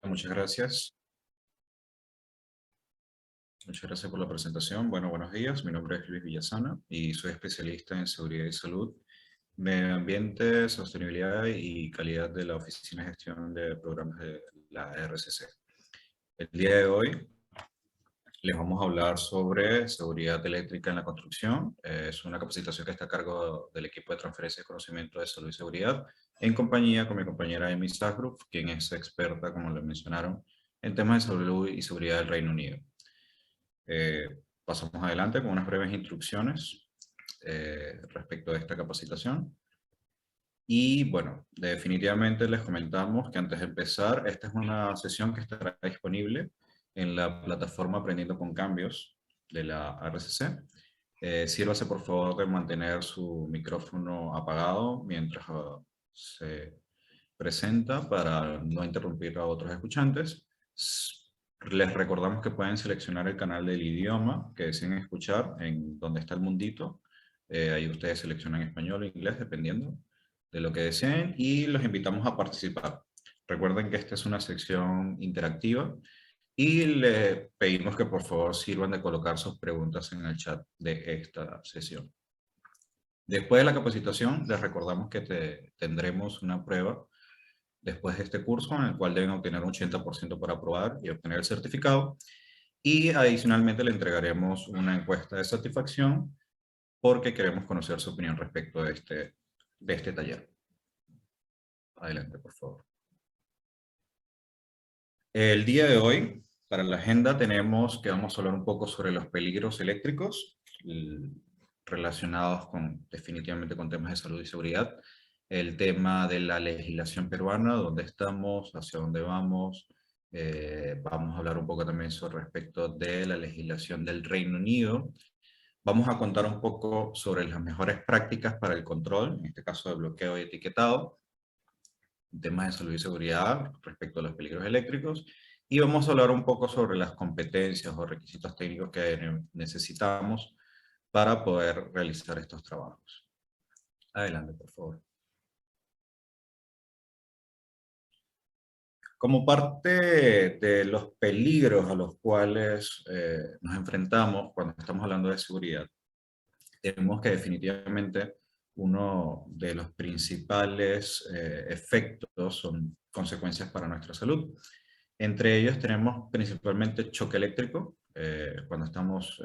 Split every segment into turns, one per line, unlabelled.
Muchas gracias. Muchas gracias por la presentación. Bueno, buenos días. Mi nombre es Luis Villasana y soy especialista en seguridad y salud, medio ambiente, sostenibilidad y calidad de la Oficina de Gestión de Programas de la RCC. El día de hoy les vamos a hablar sobre seguridad eléctrica en la construcción. Es una capacitación que está a cargo del equipo de transferencia de conocimiento de salud y seguridad, en compañía con mi compañera Amy Sagruf, quien es experta, como le mencionaron, en temas de salud y seguridad del Reino Unido. Pasamos adelante con unas breves instrucciones respecto a esta capacitación. Y bueno, definitivamente les comentamos que antes de empezar, esta es una sesión que estará disponible en la plataforma Aprendiendo con Cambios de la RCC. Sírvase por favor de mantener su micrófono apagado mientras se presenta para no interrumpir a otros escuchantes. Les recordamos que pueden seleccionar el canal del idioma que deseen escuchar en donde está el mundito. Ahí ustedes seleccionan español o inglés dependiendo de lo que deseen y los invitamos a participar. Recuerden que esta es una sección interactiva y les pedimos que por favor sirvan de colocar sus preguntas en el chat de esta sesión. Después de la capacitación, les recordamos que tendremos una prueba después de este curso en el cual deben obtener un 80% para aprobar y obtener el certificado. Y adicionalmente le entregaremos una encuesta de satisfacción porque queremos conocer su opinión respecto de este taller. Adelante, por favor. El día de hoy, para la agenda, tenemos que vamos a hablar un poco sobre los peligros eléctricos relacionados definitivamente con temas de salud y seguridad. El tema de la legislación peruana, dónde estamos, hacia dónde vamos. Vamos a hablar un poco también sobre respecto de la legislación del Reino Unido. Vamos a contar un poco sobre las mejores prácticas para el control, en este caso de bloqueo y etiquetado, temas de salud y seguridad respecto a los peligros eléctricos, y vamos a hablar un poco sobre las competencias o requisitos técnicos que necesitamos para poder realizar estos trabajos. Adelante, por favor. Como parte de los peligros a los cuales nos enfrentamos cuando estamos hablando de seguridad, tenemos que definitivamente uno de los principales efectos son consecuencias para nuestra salud. Entre ellos tenemos principalmente choque eléctrico, cuando estamos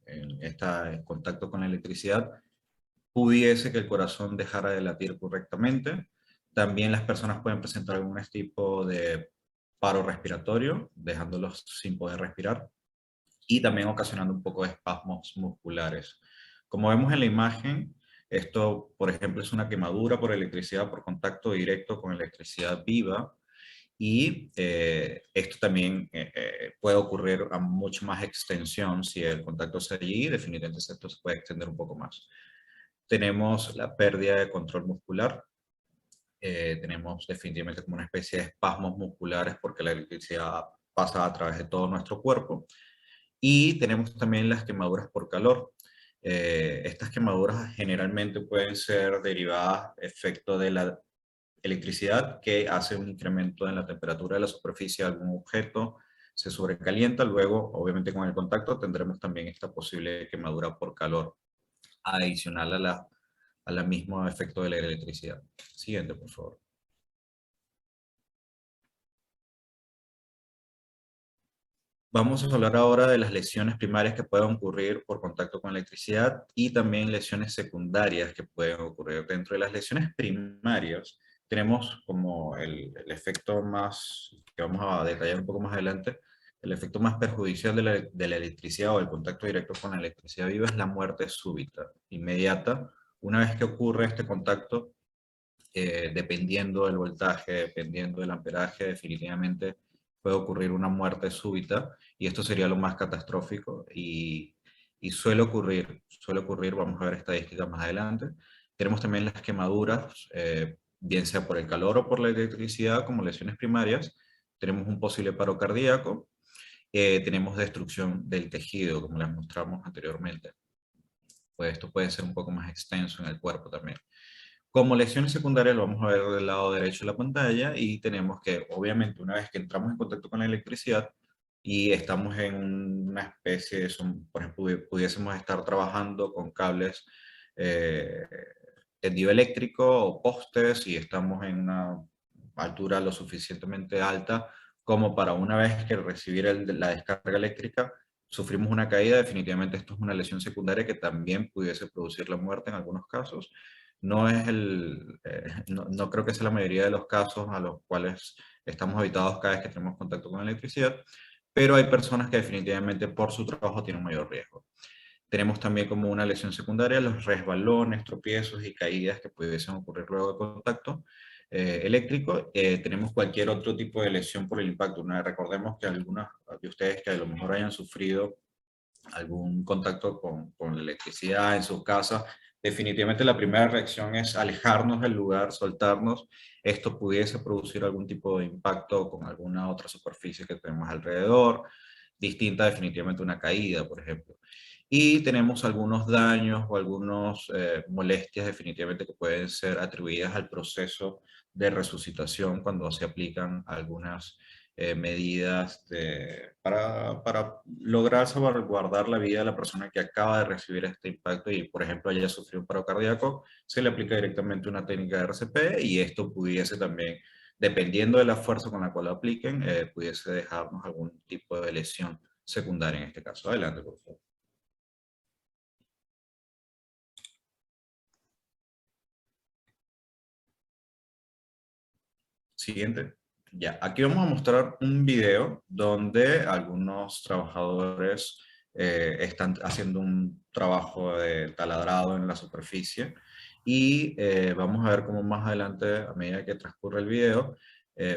en contacto con la electricidad, pudiese que el corazón dejara de latir correctamente. También las personas pueden presentar algún tipo de paro respiratorio, dejándolos sin poder respirar, y también ocasionando un poco de espasmos musculares. Como vemos en la imagen, esto, por ejemplo, es una quemadura por electricidad, por contacto directo con electricidad viva, y esto también puede ocurrir a mucho más extensión si el contacto es allí, definitivamente esto se puede extender un poco más. Tenemos la pérdida de control muscular, tenemos definitivamente como una especie de espasmos musculares porque la electricidad pasa a través de todo nuestro cuerpo. Y tenemos también las quemaduras por calor. Estas quemaduras generalmente pueden ser derivadas efecto de la electricidad que hace un incremento en la temperatura de la superficie de algún objeto, se sobrecalienta, luego obviamente con el contacto tendremos también esta posible quemadura por calor adicional a la mismo efecto de la electricidad. Siguiente, por favor. Vamos a hablar ahora de las lesiones primarias que pueden ocurrir por contacto con electricidad y también lesiones secundarias que pueden ocurrir. Dentro de las lesiones primarias tenemos como el efecto más, que vamos a detallar un poco más adelante, el efecto más perjudicial de la electricidad o el contacto directo con la electricidad viva es la muerte súbita, inmediata. Una vez que ocurre este contacto, dependiendo del voltaje, dependiendo del amperaje, definitivamente puede ocurrir una muerte súbita y esto sería lo más catastrófico y suele ocurrir, vamos a ver estadísticas más adelante. Tenemos también las quemaduras, bien sea por el calor o por la electricidad, como lesiones primarias. Tenemos un posible paro cardíaco, tenemos destrucción del tejido, como les mostramos anteriormente. Pues esto puede ser un poco más extenso en el cuerpo también. Como lesiones secundarias lo vamos a ver del lado derecho de la pantalla y tenemos que, obviamente, una vez que entramos en contacto con la electricidad y estamos en una especie de, por ejemplo, pudiésemos estar trabajando con cables eh, tendido eléctrico o postes y estamos en una altura lo suficientemente alta como para una vez que recibir la descarga eléctrica sufrimos una caída, definitivamente esto es una lesión secundaria que también pudiese producir la muerte en algunos casos. No es no creo que sea la mayoría de los casos a los cuales estamos habituados cada vez que tenemos contacto con la electricidad, pero hay personas que definitivamente por su trabajo tienen mayor riesgo. Tenemos también como una lesión secundaria los resbalones, tropiezos y caídas que pudiesen ocurrir luego de contacto eléctrico. Tenemos cualquier otro tipo de lesión por el impacto. Recordemos que algunos de ustedes que a lo mejor hayan sufrido algún contacto con la electricidad en sus casas, definitivamente la primera reacción es alejarnos del lugar, soltarnos. Esto pudiese producir algún tipo de impacto con alguna otra superficie que tenemos alrededor, distinta definitivamente a una caída, por ejemplo. Y tenemos algunos daños o algunas molestias definitivamente que pueden ser atribuidas al proceso de resucitación cuando se aplican algunas medidas para lograr salvaguardar la vida de la persona que acaba de recibir este impacto y, por ejemplo, haya sufrido un paro cardíaco, se le aplica directamente una técnica de RCP y esto pudiese también, dependiendo de la fuerza con la cual lo apliquen, pudiese dejarnos algún tipo de lesión secundaria en este caso. Adelante, por favor. Siguiente. Ya, aquí vamos a mostrar un video donde algunos trabajadores están haciendo un trabajo de taladrado en la superficie y vamos a ver cómo más adelante, a medida que transcurre el video,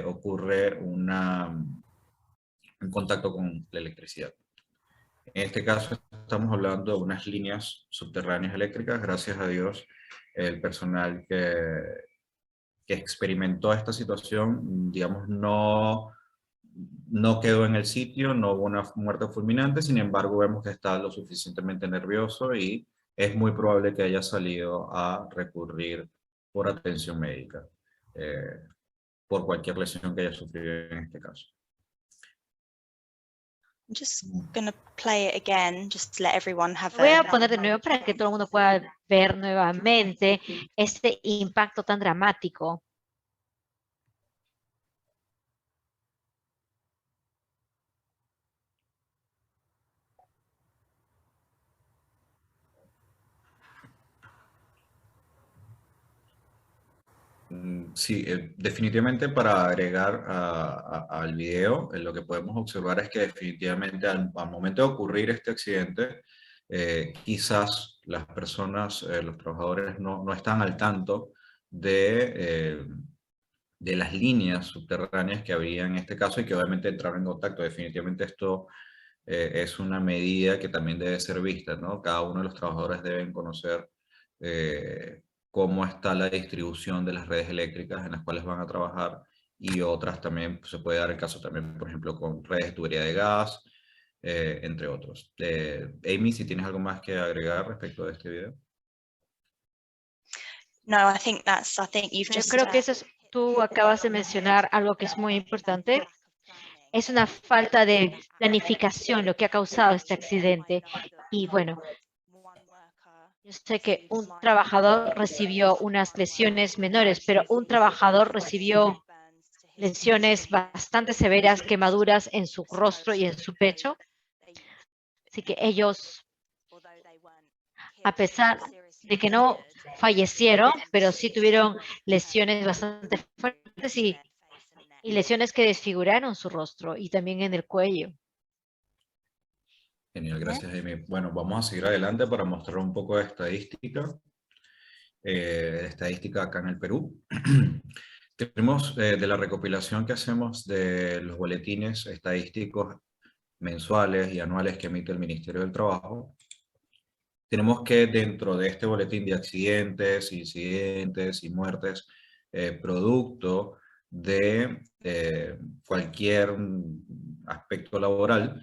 ocurre un contacto con la electricidad. En este caso estamos hablando de unas líneas subterráneas eléctricas, gracias a Dios el personal que experimentó esta situación, digamos, no quedó en el sitio, no hubo una muerte fulminante, sin embargo vemos que está lo suficientemente nervioso y es muy probable que haya salido a recurrir por atención médica, eh, por cualquier lesión que haya sufrido en este caso.
I'm just going to play it again, just to let everyone have
Voy a poner de nuevo para que todo el mundo pueda ver nuevamente este impacto tan dramático.
Sí, definitivamente para agregar al video, lo que podemos observar es que definitivamente al momento de ocurrir este accidente, quizás las personas, los trabajadores no están al tanto de las líneas subterráneas que había en este caso y que obviamente entraron en contacto. Definitivamente esto es una medida que también debe ser vista, ¿no? Cada uno de los trabajadores deben conocer cómo está la distribución de las redes eléctricas en las cuales van a trabajar y otras también, se puede dar el caso también, por ejemplo, con redes de tubería de gas, entre otros. Amy, si tienes algo más que agregar respecto de este video.
No, I think you've
Yo
just
creo que tú acabas de mencionar algo que es muy importante. Es una falta de planificación lo que ha causado este accidente. Y bueno, yo sé que un trabajador recibió unas lesiones menores, pero un trabajador recibió lesiones bastante severas, quemaduras en su rostro y en su pecho. Así que ellos, a pesar de que no fallecieron, pero sí tuvieron lesiones bastante fuertes y lesiones que desfiguraron su rostro y también en el cuello.
Genial, gracias, Amy. Bueno, vamos a seguir adelante para mostrar un poco de estadística acá en el Perú. Tenemos de la recopilación que hacemos de los boletines estadísticos mensuales y anuales que emite el Ministerio del Trabajo. Tenemos que dentro de este boletín de accidentes, incidentes y muertes, producto de cualquier aspecto laboral,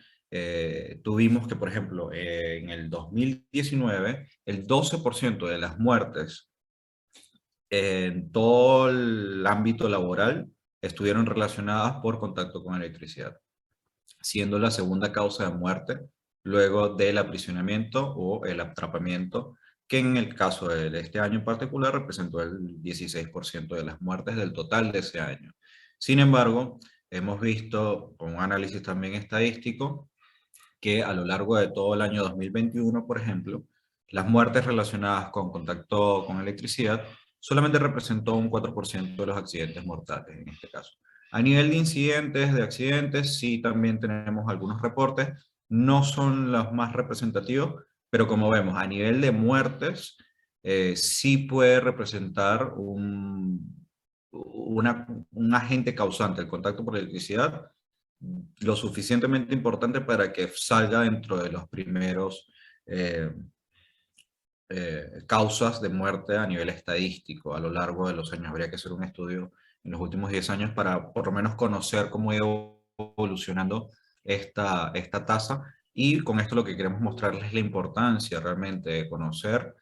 tuvimos que, por ejemplo, en el 2019, el 12% de las muertes en todo el ámbito laboral estuvieron relacionadas por contacto con electricidad, siendo la segunda causa de muerte luego del aprisionamiento o el atrapamiento, que en el caso de este año en particular representó el 16% de las muertes del total de ese año. Sin embargo, hemos visto con un análisis también estadístico que a lo largo de todo el año 2021, por ejemplo, las muertes relacionadas con contacto con electricidad solamente representó un 4% de los accidentes mortales en este caso. A nivel de incidentes, de accidentes, sí también tenemos algunos reportes, no son los más representativos, pero como vemos, a nivel de muertes, sí puede representar un agente causante, el contacto por electricidad, lo suficientemente importante para que salga dentro de los primeros causas de muerte a nivel estadístico a lo largo de los años. Habría que hacer un estudio en los últimos 10 años para por lo menos conocer cómo ha ido evolucionando esta tasa, y con esto lo que queremos mostrarles es la importancia realmente de conocer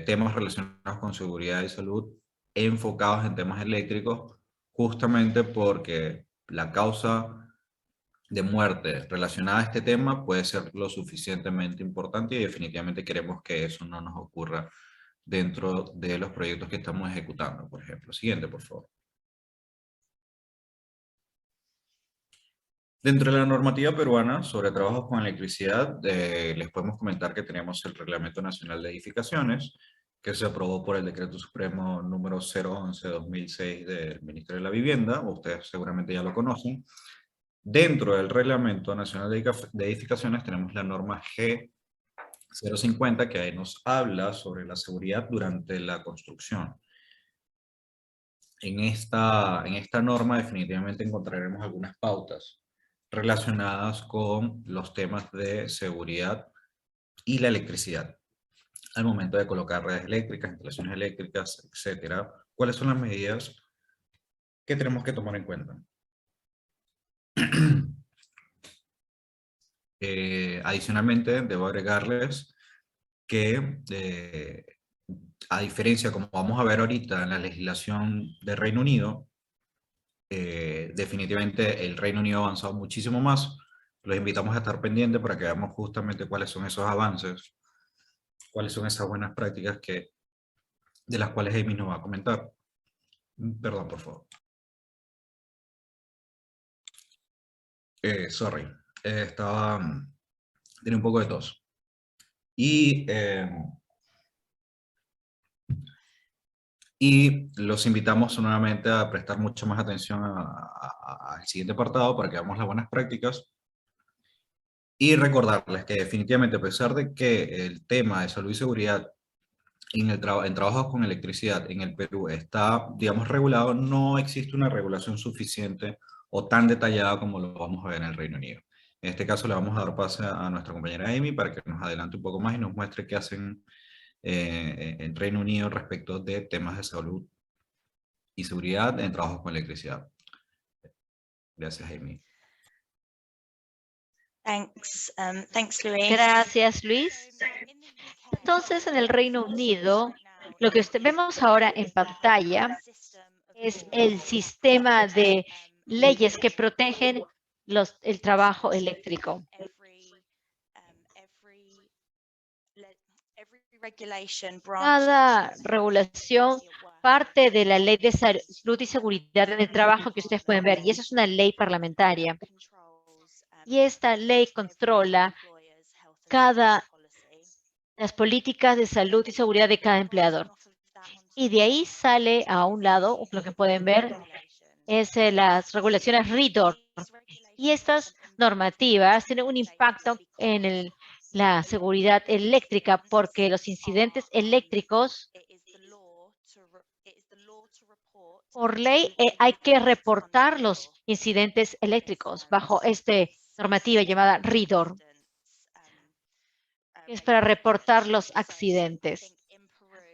temas relacionados con seguridad y salud enfocados en temas eléctricos, justamente porque la causa de muerte relacionada a este tema puede ser lo suficientemente importante, y definitivamente queremos que eso no nos ocurra dentro de los proyectos que estamos ejecutando, por ejemplo. Siguiente, por favor. Dentro de la normativa peruana sobre trabajos con electricidad, les podemos comentar que tenemos el Reglamento Nacional de Edificaciones, que se aprobó por el Decreto Supremo número 011-2006 del Ministerio de la Vivienda. Ustedes seguramente ya lo conocen. Dentro del Reglamento Nacional de Edificaciones tenemos la norma G050, que ahí nos habla sobre la seguridad durante la construcción. En esta norma definitivamente encontraremos algunas pautas relacionadas con los temas de seguridad y la electricidad, al momento de colocar redes eléctricas, instalaciones eléctricas, etcétera. ¿Cuáles son las medidas que tenemos que tomar en cuenta? Adicionalmente, debo agregarles que, a diferencia, como vamos a ver ahorita en la legislación de Reino Unido, definitivamente el Reino Unido ha avanzado muchísimo más. Los invitamos a estar pendientes para que veamos justamente cuáles son esos avances, cuáles son esas buenas prácticas de las cuales Amy nos va a comentar. Perdón, por favor. Sorry, tenía un poco de tos. Y los invitamos nuevamente a prestar mucho más atención al siguiente apartado para que veamos las buenas prácticas. Y recordarles que definitivamente, a pesar de que el tema de salud y seguridad en trabajos con electricidad en el Perú está, digamos, regulado, no existe una regulación suficiente o tan detallada como lo vamos a ver en el Reino Unido. En este caso le vamos a dar pase a nuestra compañera Amy para que nos adelante un poco más y nos muestre qué hacen en Reino Unido respecto de temas de salud y seguridad en trabajos con electricidad. Gracias, Amy.
Thanks, Luis.
Gracias, Luis. Entonces, en el Reino Unido, lo que vemos ahora en pantalla es el sistema de leyes que protegen el trabajo eléctrico. Cada regulación parte de la Ley de Salud y Seguridad en el Trabajo que ustedes pueden ver, y esa es una ley parlamentaria. Y esta ley controla las políticas de salud y seguridad de cada empleador. Y de ahí sale a un lado, lo que pueden ver, es las regulaciones REDOR. Y estas normativas tienen un impacto en la seguridad eléctrica, porque los incidentes eléctricos, por ley, hay que reportar los incidentes eléctricos bajo esta normativa llamada REDOR. Es para reportar los accidentes.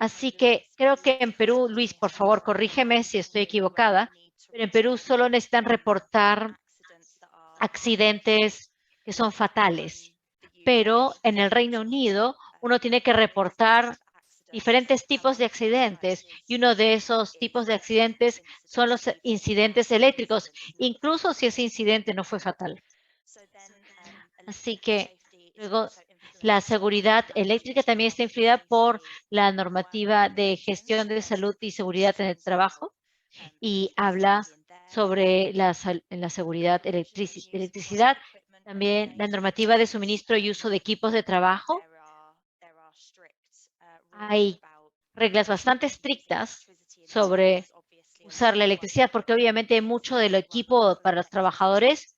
Así que creo que en Perú, Luis, por favor, corrígeme si estoy equivocada, pero en Perú solo necesitan reportar accidentes que son fatales. Pero en el Reino Unido, uno tiene que reportar diferentes tipos de accidentes, y uno de esos tipos de accidentes son los incidentes eléctricos, incluso si ese incidente no fue fatal. Así que luego la seguridad eléctrica también está influida por la normativa de gestión de salud y seguridad en el trabajo, y habla sobre la seguridad electricidad, también la normativa de suministro y uso de equipos de trabajo. Hay reglas bastante estrictas sobre usar la electricidad, porque obviamente mucho del equipo para los trabajadores,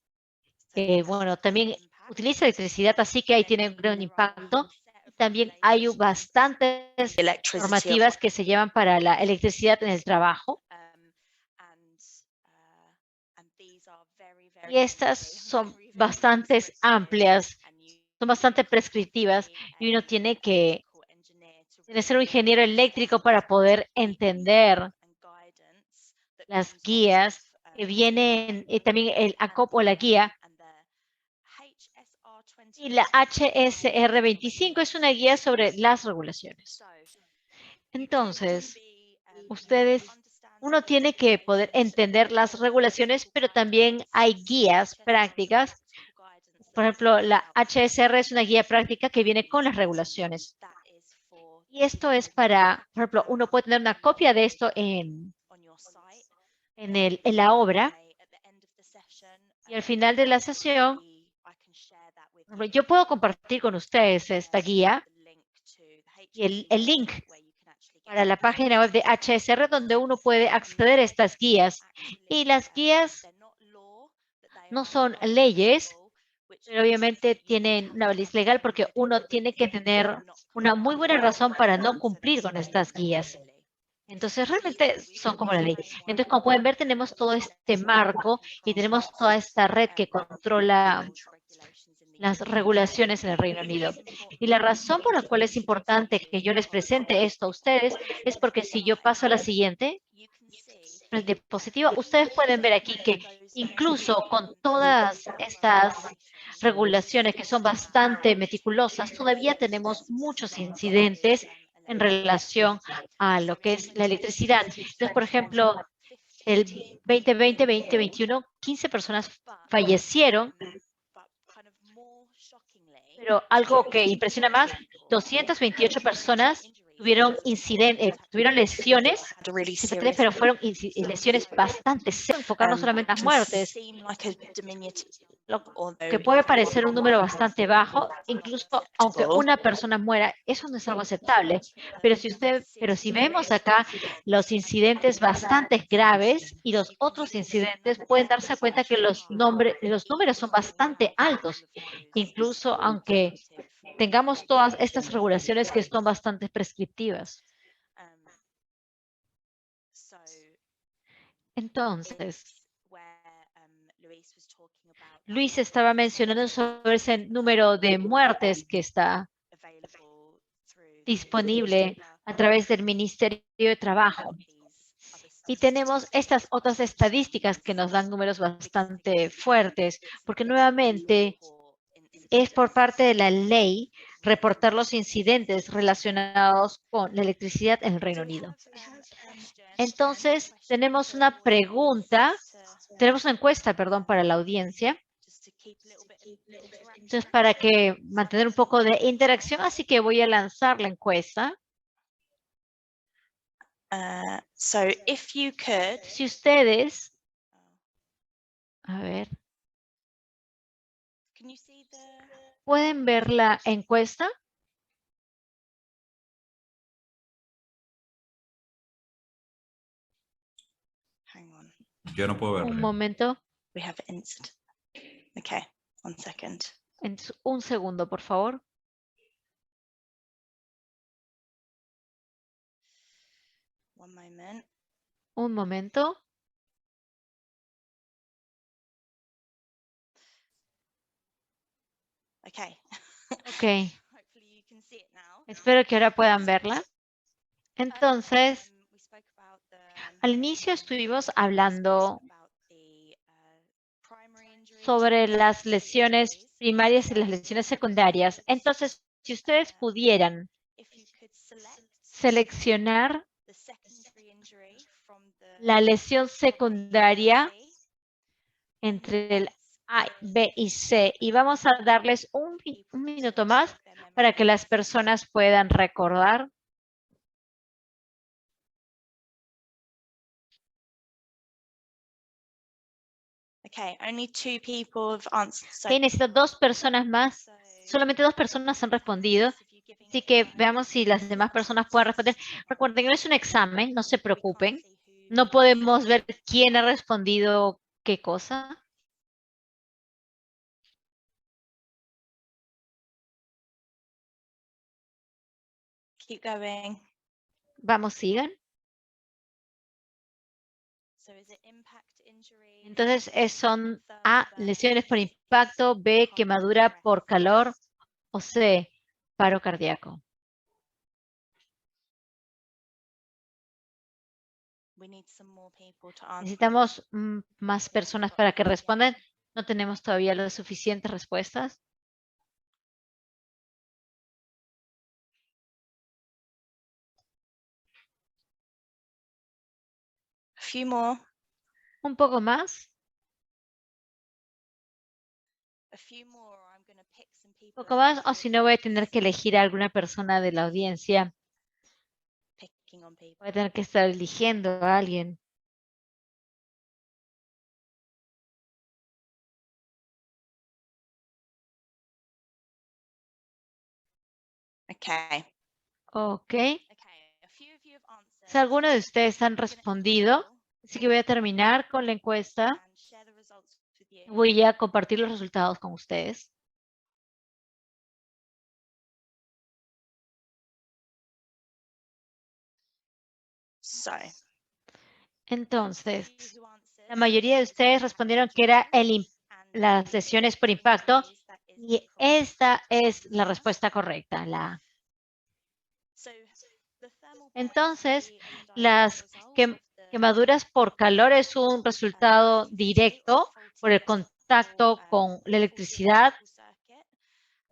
bueno, también utiliza electricidad, así que ahí tiene un gran impacto. También hay bastantes normativas que se llevan para la electricidad en el trabajo. Y estas son bastante amplias, son bastante prescriptivas, y uno tiene que ser un ingeniero eléctrico para poder entender las guías que vienen, y también el ACOP o la guía. Y la HSR 25 es una guía sobre las regulaciones. Entonces, uno tiene que poder entender las regulaciones, pero también hay guías prácticas. Por ejemplo, la HSR es una guía práctica que viene con las regulaciones. Y esto es para, por ejemplo, uno puede tener una copia de esto en la obra, y al final de la sesión, yo puedo compartir con ustedes esta guía y el link para la página web de HSR, donde uno puede acceder a estas guías. Y las guías no son leyes, pero obviamente tienen una validez legal, porque uno tiene que tener una muy buena razón para no cumplir con estas guías. Entonces, realmente son como la ley. Entonces, como pueden ver, tenemos todo este marco y tenemos toda esta red que controla las regulaciones en el Reino Unido. Y la razón por la cual es importante que yo les presente esto a ustedes es porque si yo paso a la siguiente, el diapositiva, ustedes pueden ver aquí que incluso con todas estas regulaciones que son bastante meticulosas, todavía tenemos muchos incidentes en relación a lo que es la electricidad. Entonces, por ejemplo, el 2020-2021, 15 personas fallecieron, pero algo que impresiona más, 228 personas tuvieron lesiones, pero fueron lesiones bastante serias. Enfocarnos solamente en las muertes, lo que puede parecer un número bastante bajo, incluso aunque una persona muera, eso no es algo aceptable. Pero si vemos acá los incidentes bastante graves y los otros incidentes, pueden darse cuenta que los números son bastante altos, incluso aunque tengamos todas estas regulaciones que son bastante prescriptivas. Entonces, Luis estaba mencionando sobre ese número de muertes que está disponible a través del Ministerio de Trabajo. Y tenemos estas otras estadísticas que nos dan números bastante fuertes, porque nuevamente es por parte de la ley reportar los incidentes relacionados con la electricidad en el Reino Unido. Entonces, tenemos una encuesta, perdón, para la audiencia. Entonces, para mantener un poco de interacción, así que voy a lanzar la encuesta. Si ustedes, a ver, ¿pueden ver la encuesta?
Yo no puedo verla.
Un momento.
Okay, 1 second.
Un segundo, por favor.
One moment.
Un momento.
Okay.
Ok. Espero que ahora puedan verla. Entonces, al inicio estuvimos hablando sobre las lesiones primarias y las lesiones secundarias. Entonces, si ustedes pudieran seleccionar la lesión secundaria entre el A, B y C. Y vamos a darles un minuto más para que las personas puedan recordar.
Okay, only 2 people have answered. So,
Necesito 2 personas más. Solamente 2 personas han respondido. Así que veamos si las demás personas pueden responder. Recuerden, no es un examen, no se preocupen. No podemos ver quién ha respondido qué cosa.
keep going.
Vamos, sigan.
So is it impact injury?
Entonces, son A, lesiones por impacto, B, quemadura por calor, o C, paro cardíaco.
We need some more people to answer.
Necesitamos más personas para que respondan. No tenemos todavía las suficientes respuestas.
A few more.
Un poco más.
A few more, or I'm going to pick some people.
Un poco más, o si no voy a tener que elegir a alguna persona de la audiencia.
Picking on people.
Voy a tener que estar eligiendo a alguien.
Okay.
Ok.
Okay. A few of you have answered.
Si alguno de ustedes han
I'm gonna
respondido,
email
así que voy a terminar con la encuesta.
and share the results with you.
Voy a compartir los resultados con ustedes.
So,
Entonces,
those of you who answered,
la mayoría de ustedes respondieron que era
and
las lesiones por impacto,
that is the
y
correct
esta es la
answer.
respuesta correcta.
So, the thermal
Entonces,
burns is the
las
indirect result
quem-
of the
quemaduras por calor es un resultado
electricity
directo
or faulty
por el
electrical,
contacto con la
faulty
electricidad,
electrical circuit,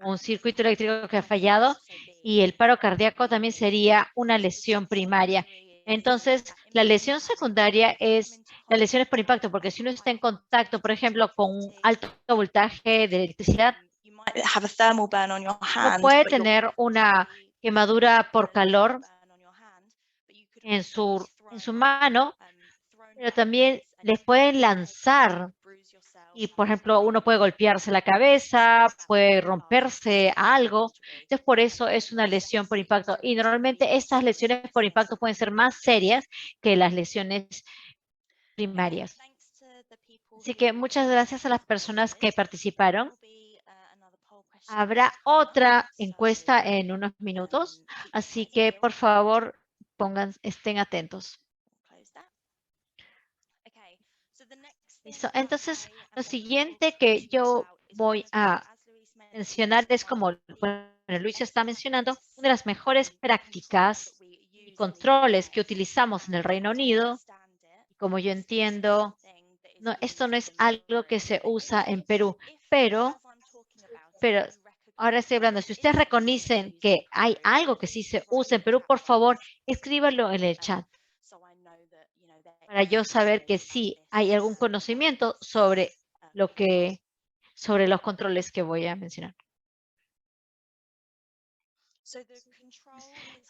un
and
circuito eléctrico que ha
that could
fallado,
also be
y el paro cardíaco también sería una
so the
lesión primaria.
secondary is
Entonces,
that
la
impact
lesión secundaria
come
es
into
las lesiones por
contact
impacto,
with
porque si uno está en
high voltage
contacto, por ejemplo, con un
electricity,
alto voltaje de electricidad,
you might have a thermal burn on your
uno
hand,
puede
but you're
tener una
actually
quemadura por
get a electrical
calor
burn on your hand, but you could
en
also be
en su
thrown
mano, pero también
backwards and
les
you
pueden
could
lanzar
bruise yourself
y, por ejemplo, uno puede golpearse la cabeza, puede romperse algo. Entonces, por eso es una lesión por impacto. Y normalmente estas lesiones por impacto pueden ser más serias que las lesiones primarias. Así que muchas gracias a las personas que participaron. Habrá otra encuesta en unos minutos, así que por favor estén atentos. Listo. Entonces, lo siguiente que yo voy a mencionar es como, bueno, Luis está mencionando, una de las mejores prácticas y controles que utilizamos en el Reino Unido. Como yo entiendo, esto no es algo que se usa en Perú, pero ahora estoy hablando, si ustedes reconocen que hay algo que sí se usa en Perú, por favor, escríbanlo en el chat para yo saber que sí hay algún conocimiento sobre los controles que voy a mencionar.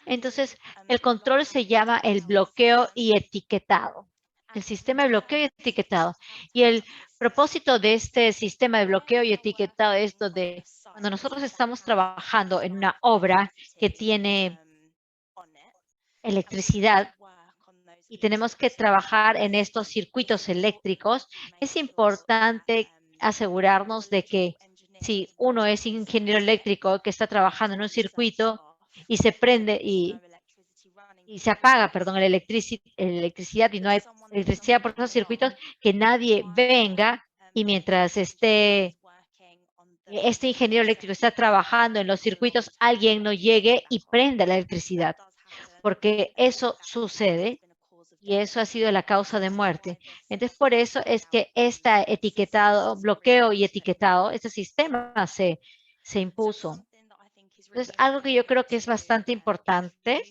Entonces, el control se llama el bloqueo y etiquetado. El sistema de bloqueo y etiquetado. Y el propósito de este sistema de bloqueo y etiquetado es donde cuando nosotros estamos trabajando en una obra que tiene electricidad y tenemos que trabajar en estos circuitos eléctricos, es importante asegurarnos de que si uno es ingeniero eléctrico que está trabajando en un circuito y se prende y se apaga, perdón, la electricidad y no hay electricidad por esos circuitos, que nadie venga y mientras este ingeniero eléctrico está trabajando en los circuitos, alguien no llegue y prenda la electricidad, porque eso sucede y eso ha sido la causa de muerte. Entonces, por eso es que este etiquetado, bloqueo y etiquetado, este sistema se impuso. Entonces, algo que yo creo que es bastante importante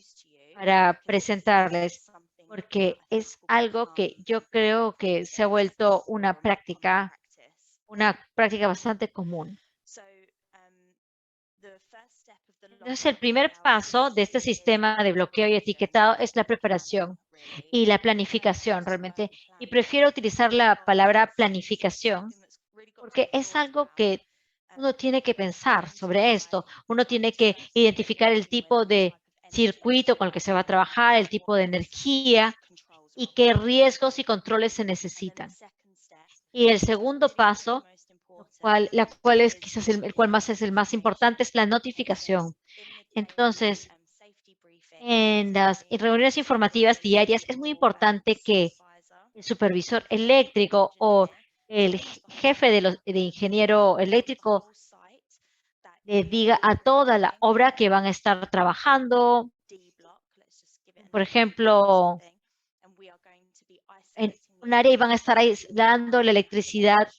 para presentarles, porque es algo que yo creo que se ha vuelto una práctica bastante común. Entonces, el primer paso de este sistema de bloqueo y etiquetado es la preparación y la planificación realmente. Y prefiero utilizar la palabra planificación porque es algo que uno tiene que pensar sobre esto. Uno tiene que identificar el tipo de circuito con el que se va a trabajar, el tipo de energía y qué riesgos y controles se necesitan. Y el segundo paso, la cual es quizás el cual más es el más importante, es la notificación. Entonces, en las reuniones informativas diarias es muy importante que el supervisor eléctrico o el jefe de ingeniero eléctrico le diga a toda la obra que van a estar trabajando. Por ejemplo, en un área y van a estar aislando la electricidad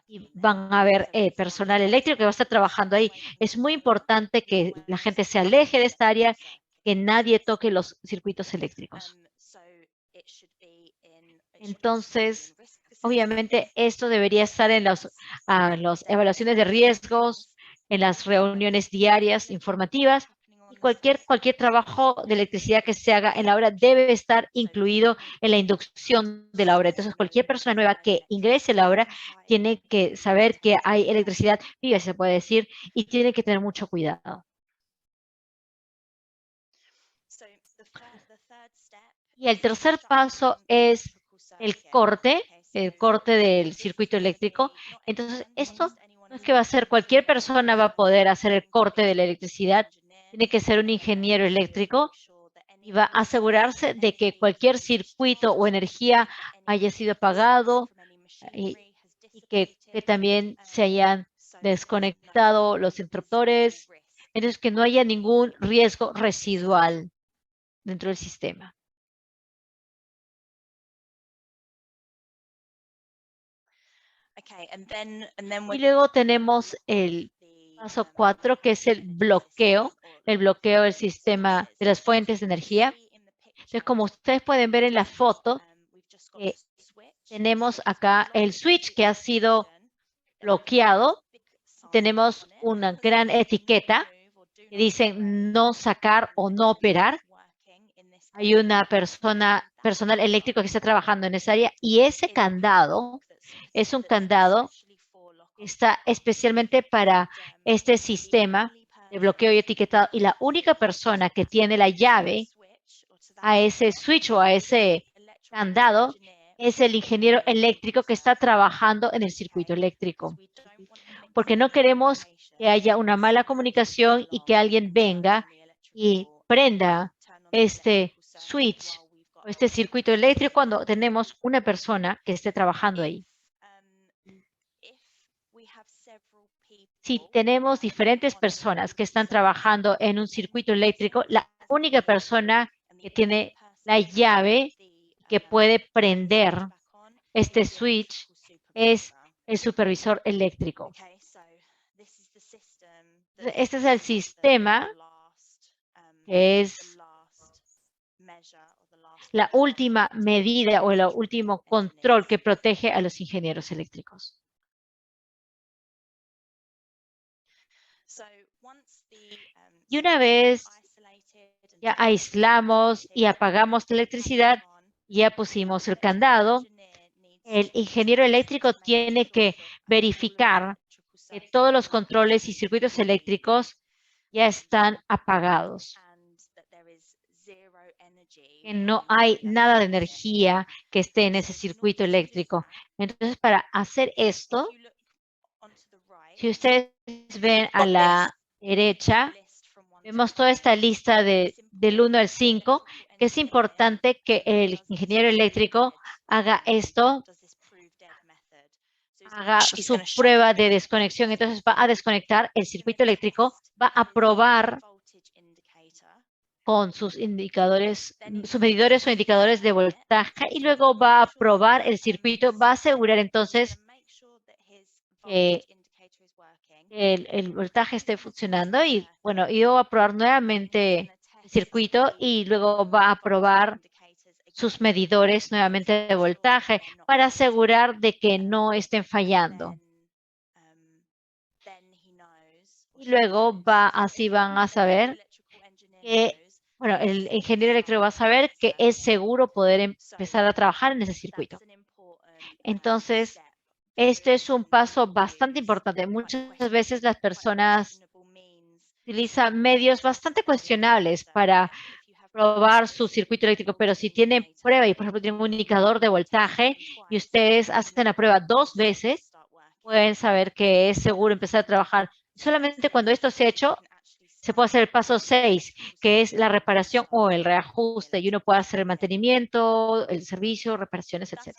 y van a haber personal eléctrico que va a estar trabajando ahí. Es muy importante que la gente se aleje de esta área, que nadie toque los circuitos eléctricos. Entonces, obviamente, esto debería estar en las evaluaciones de riesgos, en las reuniones diarias informativas. Y cualquier trabajo de electricidad que se haga en la obra debe estar incluido en la inducción de la obra. Entonces, cualquier persona nueva que ingrese a la obra tiene que saber que hay electricidad viva, se puede decir, y tiene que tener mucho cuidado. Y el tercer paso es el corte del circuito eléctrico. Entonces, esto no es que va a ser cualquier persona va a poder hacer el corte de la electricidad. Tiene que ser un ingeniero eléctrico y va a asegurarse de que cualquier circuito o energía haya sido apagado y que también se hayan desconectado los interruptores. Entonces, que no haya ningún riesgo residual dentro del sistema. Y luego tenemos el paso 4, que es el bloqueo del sistema de las fuentes de energía. Entonces, como ustedes pueden ver en la foto, tenemos acá el switch que ha sido bloqueado. Tenemos una gran etiqueta que dice no sacar o no operar. Hay una personal eléctrico que está trabajando en esa área y ese candado es un candado que está especialmente para este sistema de bloqueo y etiquetado. Y la única persona que tiene la llave a ese switch o a ese candado es el ingeniero eléctrico que está trabajando en el circuito eléctrico. Porque no queremos que haya una mala comunicación y que alguien venga y prenda este switch o este circuito eléctrico cuando tenemos una persona que esté trabajando ahí. Si tenemos diferentes personas que están trabajando en un circuito eléctrico, la única persona que tiene la llave que puede prender este switch es el supervisor eléctrico. Este es el sistema que es la última medida o el último control que protege a los ingenieros eléctricos. Y una vez ya aislamos y apagamos la electricidad, ya pusimos el candado, el ingeniero eléctrico tiene que verificar que todos los controles y circuitos eléctricos ya están apagados, que no hay nada de energía que esté en ese circuito eléctrico. Entonces, para hacer esto, si ustedes ven a la derecha, vemos toda esta lista del 1 al 5, que es importante que el ingeniero eléctrico haga esto, haga su prueba de desconexión. Entonces va a desconectar el circuito eléctrico, va a probar con sus indicadores, sus medidores o indicadores de voltaje y luego va a probar el circuito, va a asegurar entonces que el voltaje esté funcionando y bueno, yo voy a probar nuevamente el circuito y luego va a probar sus medidores nuevamente de voltaje para asegurar de que no estén fallando. Y luego así van a saber que, bueno, el ingeniero eléctrico va a saber que es seguro poder empezar a trabajar en ese circuito. Entonces, este es un paso bastante importante. Muchas veces las personas utilizan medios bastante cuestionables para probar su circuito eléctrico, pero si tienen prueba y, por ejemplo, tienen un indicador de voltaje y ustedes hacen la prueba 2 veces, pueden saber que es seguro empezar a trabajar. Solamente cuando esto se ha hecho, se puede hacer el paso 6, que es la reparación o el reajuste, y uno puede hacer el mantenimiento, el servicio, reparaciones, etc.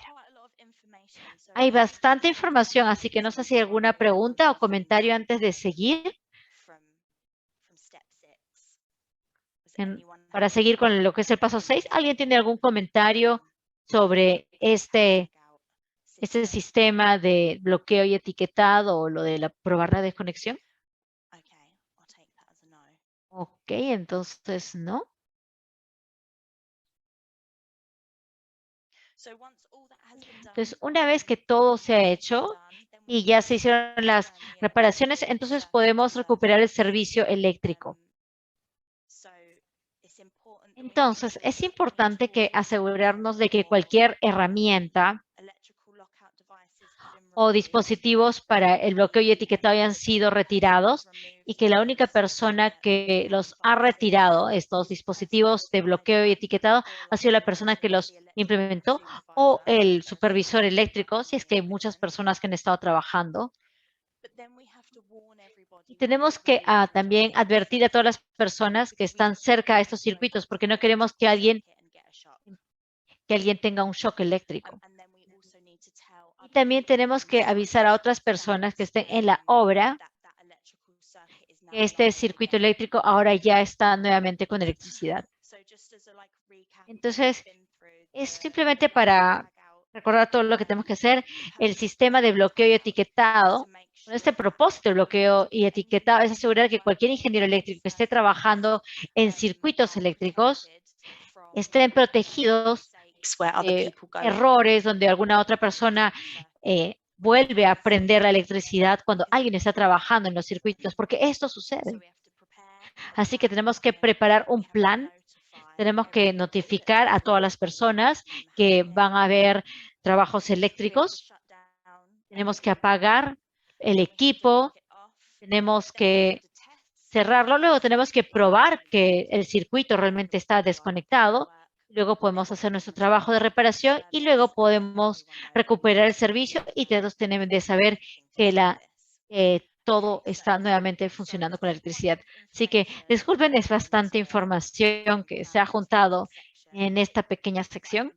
Hay bastante información, así que no sé si hay alguna pregunta o comentario antes de seguir. Para seguir con lo que es el paso 6, ¿alguien tiene algún comentario sobre este sistema de bloqueo y etiquetado o lo de probar la desconexión? Ok, entonces no. Entonces, una vez que todo se ha hecho y ya se hicieron las reparaciones, entonces podemos recuperar el servicio eléctrico. Entonces, es importante que asegurarnos de que cualquier herramienta o dispositivos para el bloqueo y etiquetado hayan sido retirados y que la única persona que los ha retirado, estos dispositivos de bloqueo y etiquetado, ha sido la persona que los implementó o el supervisor eléctrico, si es que hay muchas personas que han estado trabajando. Y tenemos que también advertir a todas las personas que están cerca de estos circuitos, porque no queremos que alguien tenga un shock eléctrico. Y también tenemos que avisar a otras personas que estén en la obra que este circuito eléctrico ahora ya está nuevamente con electricidad. Entonces, es simplemente para recordar todo lo que tenemos que hacer. El sistema de bloqueo y etiquetado, este propósito de bloqueo y etiquetado es asegurar que cualquier ingeniero eléctrico que esté trabajando en circuitos eléctricos estén protegidos de errores donde alguna otra persona vuelve a prender la electricidad cuando alguien está trabajando en los circuitos, porque esto sucede. Así que tenemos que preparar un plan, tenemos que notificar a todas las personas que van a haber trabajos eléctricos, tenemos que apagar el equipo, tenemos que cerrarlo, luego tenemos que probar que el circuito realmente está desconectado, luego podemos hacer nuestro trabajo de reparación y luego podemos recuperar el servicio y todos tenemos de saber que todo está nuevamente funcionando con la electricidad. Así que disculpen, es bastante información que se ha juntado en esta pequeña sección,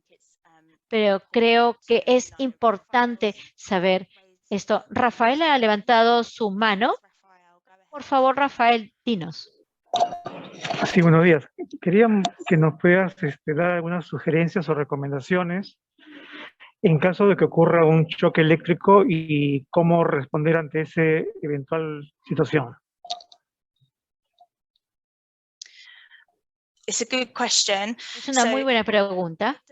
pero creo que es importante saber esto. Rafael ha levantado su mano. Por favor, Rafael, dinos.
Sí, buenos días. Quería que nos puedas dar algunas sugerencias o recomendaciones en caso de que ocurra un choque eléctrico y cómo responder ante esa eventual situación.
It's a good question.
Es una muy buena pregunta.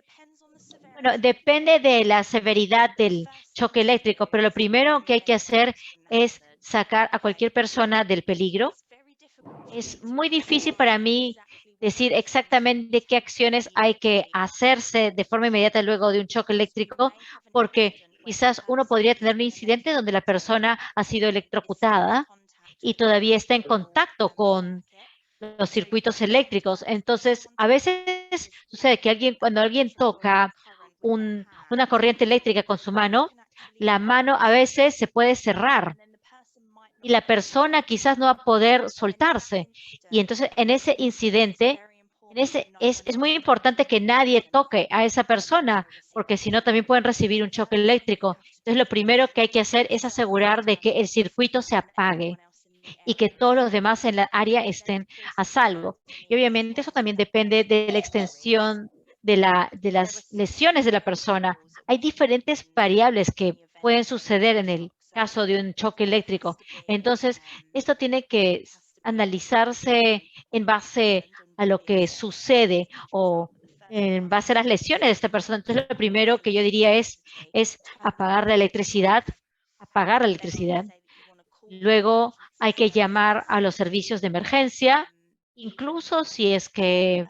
Bueno, depende de la severidad del choque eléctrico, pero lo primero que hay que hacer es sacar a cualquier persona del peligro. Es muy difícil para mí decir exactamente qué acciones hay que hacerse de forma inmediata luego de un choque eléctrico, porque quizás uno podría tener un incidente donde la persona ha sido electrocutada y todavía está en contacto con los circuitos eléctricos. Entonces, a veces sucede que cuando alguien toca una corriente eléctrica con su mano, la mano a veces se puede cerrar y la persona quizás no va a poder soltarse. Y entonces en ese incidente, es muy importante que nadie toque a esa persona, porque si no también pueden recibir un choque eléctrico. Entonces lo primero que hay que hacer es asegurar de que el circuito se apague y que todos los demás en la área estén a salvo. Y obviamente eso también depende de la extensión de las lesiones de la persona. Hay diferentes variables que pueden suceder en el caso de un choque eléctrico. Entonces, esto tiene que analizarse en base a lo que sucede o en base a las lesiones de esta persona. Entonces, lo primero que yo diría es apagar la electricidad, apagar la electricidad. Luego hay que llamar a los servicios de emergencia, incluso si es que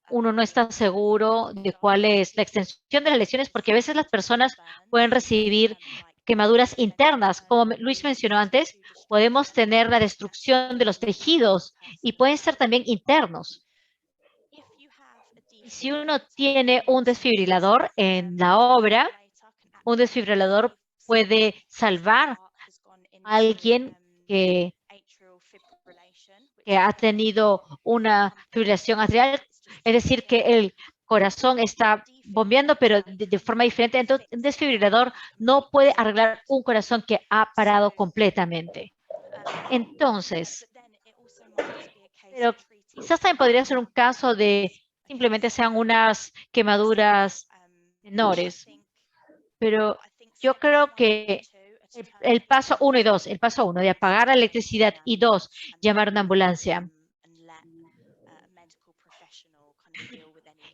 uno no está seguro de cuál es la extensión de las lesiones, porque a veces las personas pueden recibir quemaduras internas. Como Luis mencionó antes, podemos tener la destrucción de los tejidos y pueden ser también internos. Si uno tiene un desfibrilador en la obra, un desfibrilador puede salvar a alguien que ha tenido una fibrilación atrial, es decir, que el corazón está bombeando, pero de forma diferente. Entonces, un desfibrilador no puede arreglar un corazón que ha parado completamente. Entonces, pero quizás también podría ser un caso de simplemente sean unas quemaduras menores, pero yo creo que el paso 1 y 2, el paso 1 de apagar la electricidad y 2, llamar a una ambulancia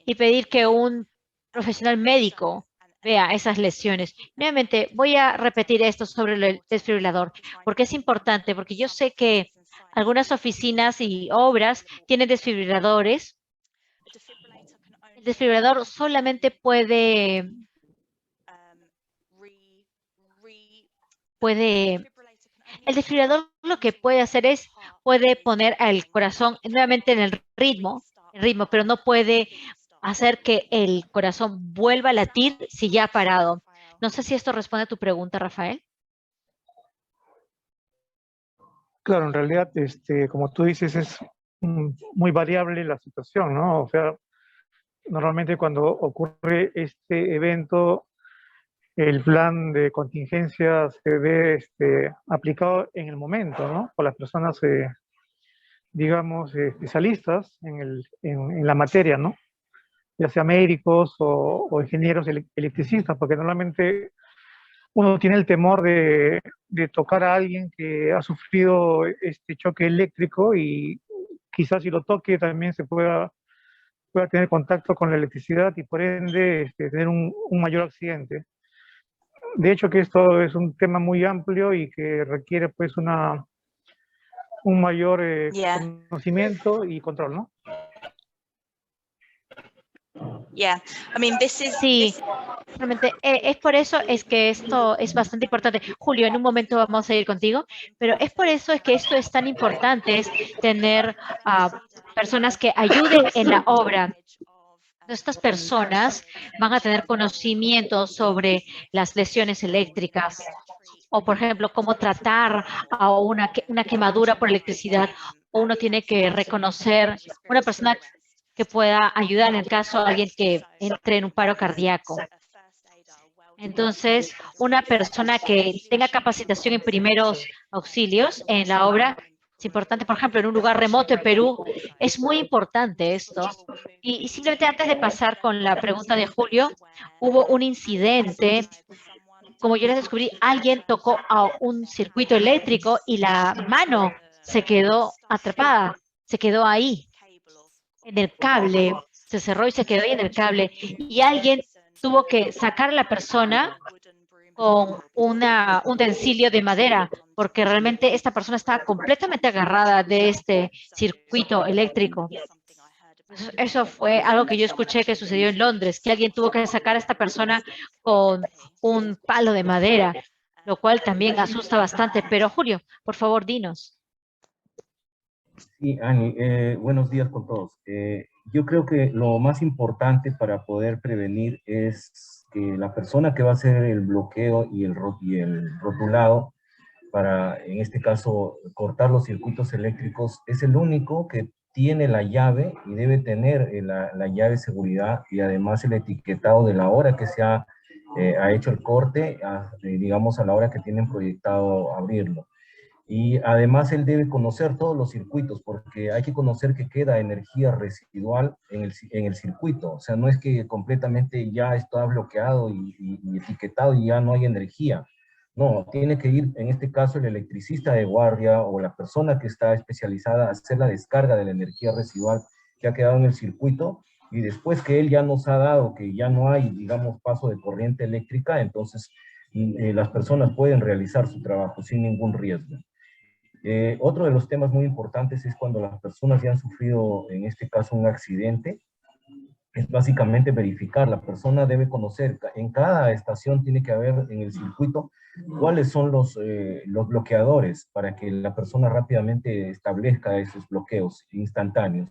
y pedir que un profesional médico vea esas lesiones. Nuevamente, voy a repetir esto sobre el desfibrilador, porque es importante, porque yo sé que algunas oficinas y obras tienen desfibriladores. El desfibrilador solamente puede el desfibrilador lo que puede hacer es, puede poner al corazón nuevamente en el ritmo, pero no puede hacer que el corazón vuelva a latir si ya ha parado. No sé si esto responde a tu pregunta, Rafael.
Claro, en realidad, como tú dices, es muy variable la situación, ¿no? O sea, normalmente cuando ocurre este evento, el plan de contingencia se ve aplicado en el momento, ¿no? Por las personas, digamos, especialistas en la materia, ¿no? Ya sea médicos o ingenieros electricistas, porque normalmente uno tiene el temor de tocar a alguien que ha sufrido este choque eléctrico y quizás si lo toque también se pueda tener contacto con la electricidad y por ende tener un mayor accidente. De hecho que esto es un tema muy amplio y que requiere pues un mayor conocimiento y control, ¿no?
Sí, realmente es por eso es que esto es bastante importante. Julio, en un momento vamos a ir contigo, pero es por eso es que esto es tan importante, es tener personas que ayuden en la obra. Estas personas van a tener conocimiento sobre las lesiones eléctricas o, por ejemplo, cómo tratar a una quemadura por electricidad. O uno tiene que reconocer una persona que pueda ayudar en el caso de alguien que entre en un paro cardíaco. Entonces, una persona que tenga capacitación en primeros auxilios en la obra es importante. Por ejemplo, en un lugar remoto en Perú, es muy importante esto. Y simplemente antes de pasar con la pregunta de Julio, hubo un incidente. Como yo les descubrí, alguien tocó a un circuito eléctrico y la mano se quedó atrapada, se quedó ahí, en el cable, se cerró y se quedó ahí en el cable. Y alguien tuvo que sacar a la persona con un utensilio de madera, porque realmente esta persona estaba completamente agarrada de este circuito eléctrico. Eso fue algo que yo escuché que sucedió en Londres, que alguien tuvo que sacar a esta persona con un palo de madera, lo cual también asusta bastante. Pero Julio, por favor, dinos.
Sí, Ani, buenos días con todos. Yo creo que lo más importante para poder prevenir es que la persona que va a hacer el bloqueo y el rotulado para, en este caso, cortar los circuitos eléctricos, es el único que tiene la llave y debe tener la llave de seguridad y además el etiquetado de la hora que se ha hecho el corte, digamos, a la hora que tienen proyectado abrirlo. Y además él debe conocer todos los circuitos, porque hay que conocer que queda energía residual en el circuito. O sea, no es que completamente ya está bloqueado y etiquetado y ya no hay energía. No, tiene que ir, en este caso, el electricista de guardia o la persona que está especializada a hacer la descarga de la energía residual que ha quedado en el circuito, y después que él ya nos ha dado que ya no hay, digamos, paso de corriente eléctrica, entonces las personas pueden realizar su trabajo sin ningún riesgo. Otro de los temas muy importantes es cuando las personas ya han sufrido, en este caso, un accidente. Es básicamente verificar, la persona debe conocer, en cada estación tiene que haber en el circuito cuáles son los bloqueadores para que la persona rápidamente establezca esos bloqueos instantáneos,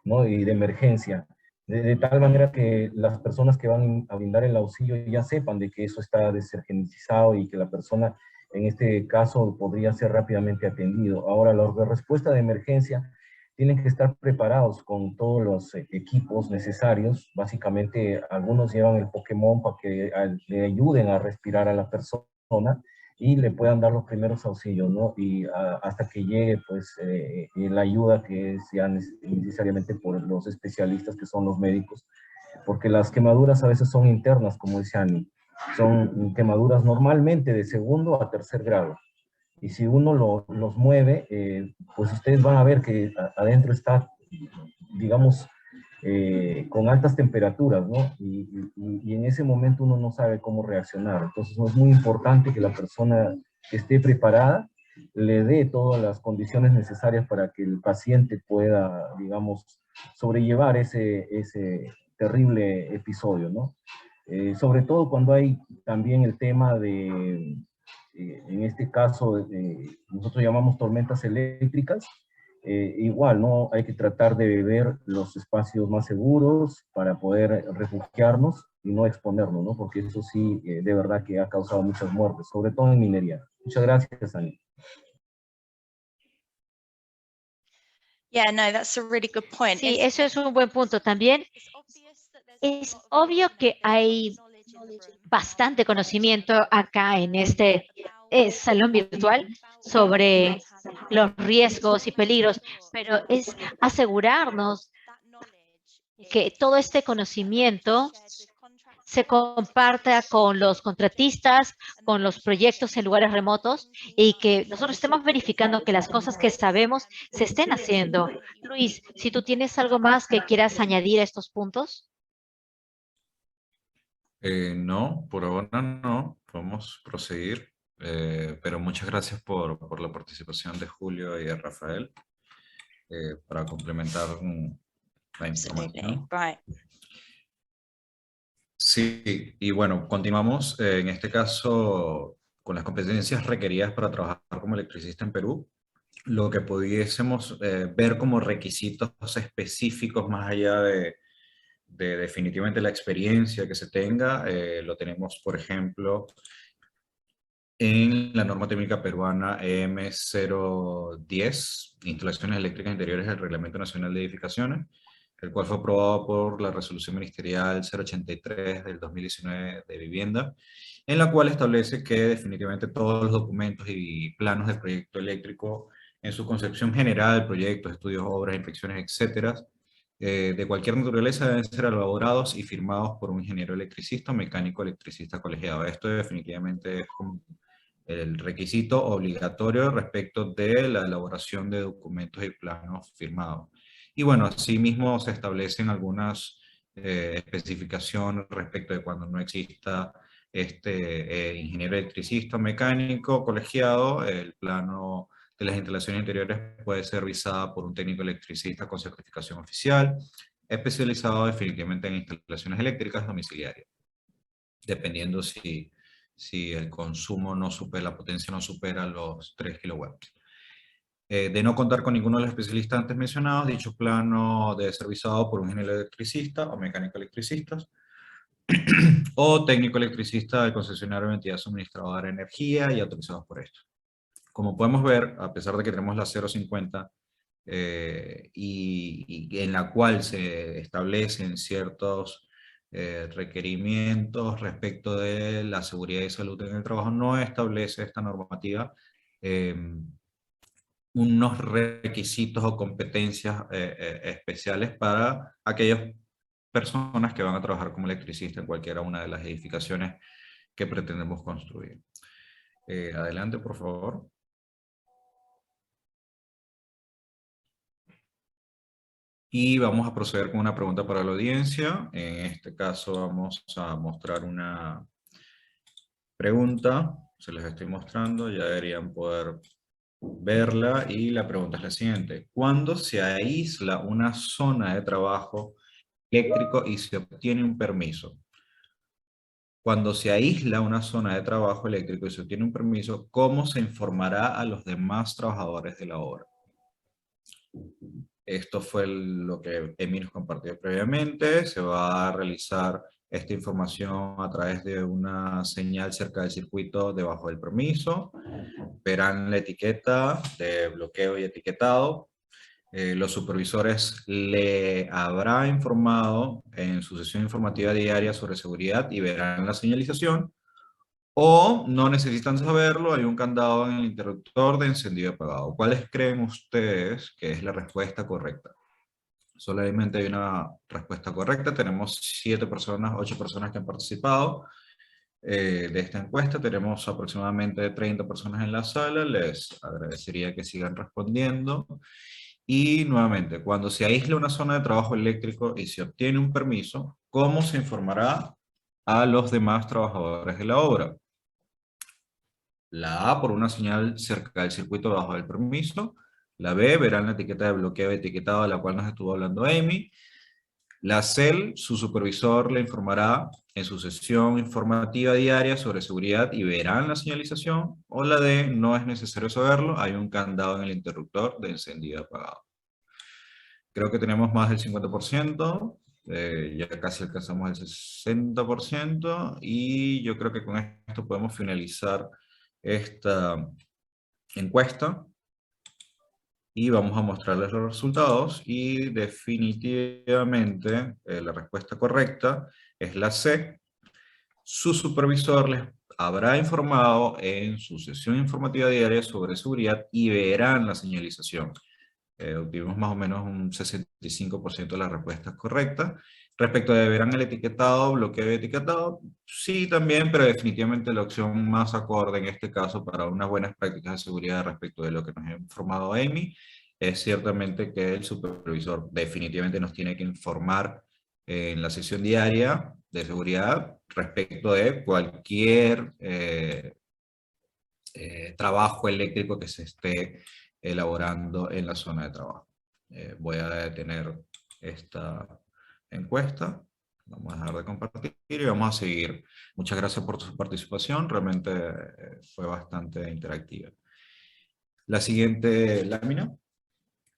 ¿no? Y de emergencia, de tal manera que las personas que van a brindar el auxilio ya sepan de que eso está desenergizado y que la persona, en este caso, podría ser rápidamente atendido. Ahora, la respuesta de emergencia tienen que estar preparados con todos los equipos necesarios. Básicamente, algunos llevan el Pokémon para que le ayuden a respirar a la persona y le puedan dar los primeros auxilios, ¿no? Y hasta que llegue, pues, la ayuda que es ya necesariamente por los especialistas que son los médicos, porque las quemaduras a veces son internas, como dice Ani. Son quemaduras normalmente de segundo a tercer grado. Y si uno los mueve, pues ustedes van a ver que adentro está, digamos, con altas temperaturas, ¿no? Y en ese momento uno no sabe cómo reaccionar. Entonces es muy importante que la persona que esté preparada le dé todas las condiciones necesarias para que el paciente pueda, digamos, sobrellevar ese terrible episodio, ¿no? Sobre todo cuando hay también el tema de, en este caso, nosotros llamamos tormentas eléctricas. Igual, ¿no? Hay que tratar de ver los espacios más seguros para poder refugiarnos y no exponernos, ¿no? Porque eso sí, de verdad que ha causado muchas muertes, sobre todo en minería. Muchas gracias, Ani.
Yeah, no, that's a really good point.
Sí, eso es un buen punto. También es obvio que hay bastante conocimiento acá en este salón virtual sobre los riesgos y peligros, pero es asegurarnos que todo este conocimiento se comparta con los contratistas, con los proyectos en lugares remotos y que nosotros estemos verificando que las cosas que sabemos se estén haciendo. Luis, si tú tienes algo más que quieras añadir a estos puntos.
No, por ahora no. Podemos proseguir. Pero muchas gracias por la participación de Julio y de Rafael para complementar la
Absolutely,
información.
right.
Sí, y bueno, continuamos en este caso con las competencias requeridas para trabajar como electricista en Perú. Lo que pudiésemos ver como requisitos específicos más allá de definitivamente la experiencia que se tenga, lo tenemos, por ejemplo, en la norma técnica peruana EM 010, Instalaciones Eléctricas Interiores del Reglamento Nacional de Edificaciones, el cual fue aprobado por la Resolución Ministerial 083 del 2019 de Vivienda, en la cual establece que definitivamente todos los documentos y planos del proyecto eléctrico, en su concepción general, proyectos, estudios, obras, inspecciones, etcétera, de cualquier naturaleza deben ser elaborados y firmados por un ingeniero electricista o mecánico electricista colegiado. Esto definitivamente es como el requisito obligatorio respecto de la elaboración de documentos y planos firmados. Y bueno, asimismo se establecen algunas especificaciones respecto de cuando no exista este ingeniero electricista o mecánico colegiado, el plano de las instalaciones interiores puede ser revisada por un técnico electricista con certificación oficial, especializado definitivamente en instalaciones eléctricas domiciliarias, dependiendo si el consumo no supera, la potencia no supera los 3 kilowatts. De no contar con ninguno de los especialistas antes mencionados, dicho plano debe ser revisado por un ingeniero electricista o mecánico electricista o técnico electricista del concesionario de entidad suministradora de energía y autorizados por esto. Como podemos ver, a pesar de que tenemos la 050 y en la cual se establecen ciertos requerimientos respecto de la seguridad y salud en el trabajo, no establece esta normativa unos requisitos o competencias especiales para aquellas personas que van a trabajar como electricista en cualquiera una de las edificaciones que pretendemos construir. Adelante, por favor. Y vamos a proceder con una pregunta para la audiencia. En este caso vamos a mostrar una pregunta. Se les estoy mostrando, ya deberían poder verla. Y la pregunta es la siguiente. ¿Cuándo se aísla una zona de trabajo eléctrico y se obtiene un permiso? Cuando se aísla una zona de trabajo eléctrico y se obtiene un permiso, ¿cómo se informará a los demás trabajadores de la obra? Esto fue lo que Emi nos compartió previamente. Se va a realizar esta información a través de una señal cerca del circuito debajo del permiso. Verán la etiqueta de bloqueo y etiquetado. Los supervisores le habrá informado en su sesión informativa diaria sobre seguridad y verán la señalización. O no necesitan saberlo, hay un candado en el interruptor de encendido y apagado. ¿Cuáles creen ustedes que es la respuesta correcta? Solamente hay una respuesta correcta. Tenemos 8 personas que han participado de esta encuesta. Tenemos aproximadamente 30 personas en la sala. Les agradecería que sigan respondiendo. Y nuevamente, cuando se aísla una zona de trabajo eléctrico y se obtiene un permiso, ¿cómo se informará a los demás trabajadores de la obra? La A, por una señal cerca del circuito debajo del permiso. La B, verán la etiqueta de bloqueo etiquetado, de la cual nos estuvo hablando Amy. La C, su supervisor le informará en su sesión informativa diaria sobre seguridad y verán la señalización. O la D, no es necesario saberlo, hay un candado en el interruptor de encendido y apagado. Creo que tenemos más del 50%, ya casi alcanzamos el 60%, y yo creo que con esto podemos finalizar esta encuesta. Y vamos a mostrarles los resultados, y definitivamente la respuesta correcta es la C. Su supervisor les habrá informado en su sesión informativa diaria sobre seguridad y verán la señalización. Obtuvimos más o menos un 65% de las respuestas correctas. Respecto de verán el etiquetado, bloqueo de etiquetado, sí también, pero definitivamente la opción más acorde en este caso para unas buenas prácticas de seguridad respecto de lo que nos ha informado Amy, es ciertamente que el supervisor definitivamente nos tiene que informar en la sesión diaria de seguridad respecto de cualquier trabajo eléctrico que se esté elaborando en la zona de trabajo. Voy a detener esta encuesta. Vamos a dejar de compartir y vamos a seguir. Muchas gracias por su participación. Realmente fue bastante interactiva. La siguiente lámina,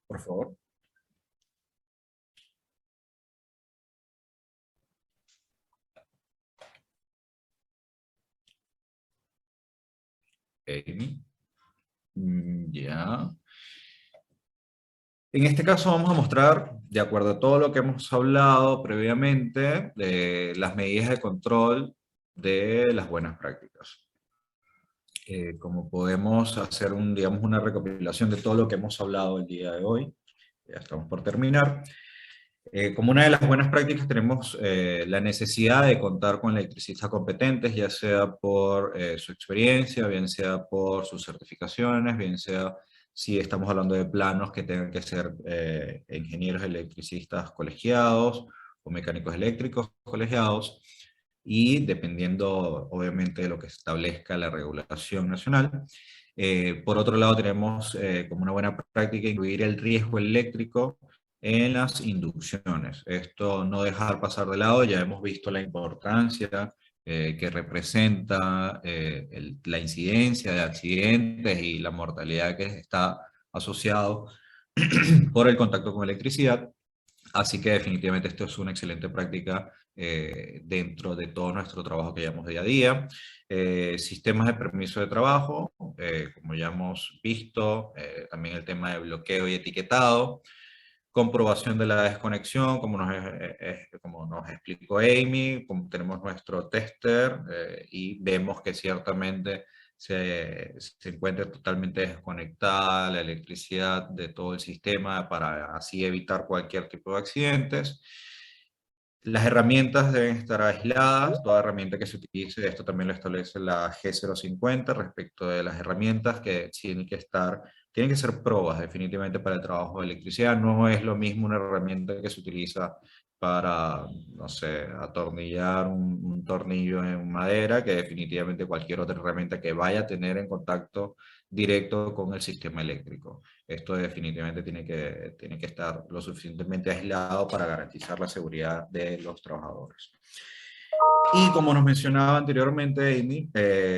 por favor. Amy. Ya. En este caso vamos a mostrar, de acuerdo a todo lo que hemos hablado previamente, las medidas de control de las buenas prácticas. Como podemos hacer digamos, una recopilación de todo lo que hemos hablado el día de hoy, ya estamos por terminar. Como una de las buenas prácticas tenemos la necesidad de contar con electricistas competentes, ya sea por su experiencia, bien sea por sus certificaciones, bien sea si estamos hablando de planos que tengan que ser ingenieros electricistas colegiados o mecánicos eléctricos colegiados, y dependiendo obviamente de lo que establezca la regulación nacional. Por otro lado tenemos como una buena práctica incluir el riesgo eléctrico en las inducciones. Esto no dejar pasar de lado, ya hemos visto la importancia que representa la incidencia de accidentes y la mortalidad que está asociado por el contacto con electricidad. Así que definitivamente esto es una excelente práctica dentro de todo nuestro trabajo que llevamos día a día. Sistemas de permiso de trabajo, como ya hemos visto, también el tema de bloqueo y etiquetado. Comprobación de la desconexión, como nos explicó Amy, como tenemos nuestro tester y vemos que ciertamente se encuentra totalmente desconectada la electricidad de todo el sistema para así evitar cualquier tipo de accidentes. Las herramientas deben estar aisladas, toda herramienta que se utilice, esto también lo establece la G050 respecto de las herramientas que tienen que ser probas definitivamente para el trabajo de electricidad. No es lo mismo una herramienta que se utiliza para, no sé, atornillar un tornillo en madera, que definitivamente cualquier otra herramienta que vaya a tener en contacto directo con el sistema eléctrico. Esto definitivamente tiene que estar lo suficientemente aislado para garantizar la seguridad de los trabajadores. Y como nos mencionaba anteriormente Amy,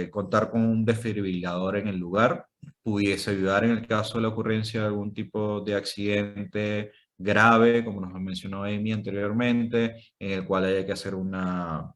contar con un desfibrilador en el lugar pudiese ayudar en el caso de la ocurrencia de algún tipo de accidente grave, como nos mencionó Amy anteriormente, en el cual haya que hacer una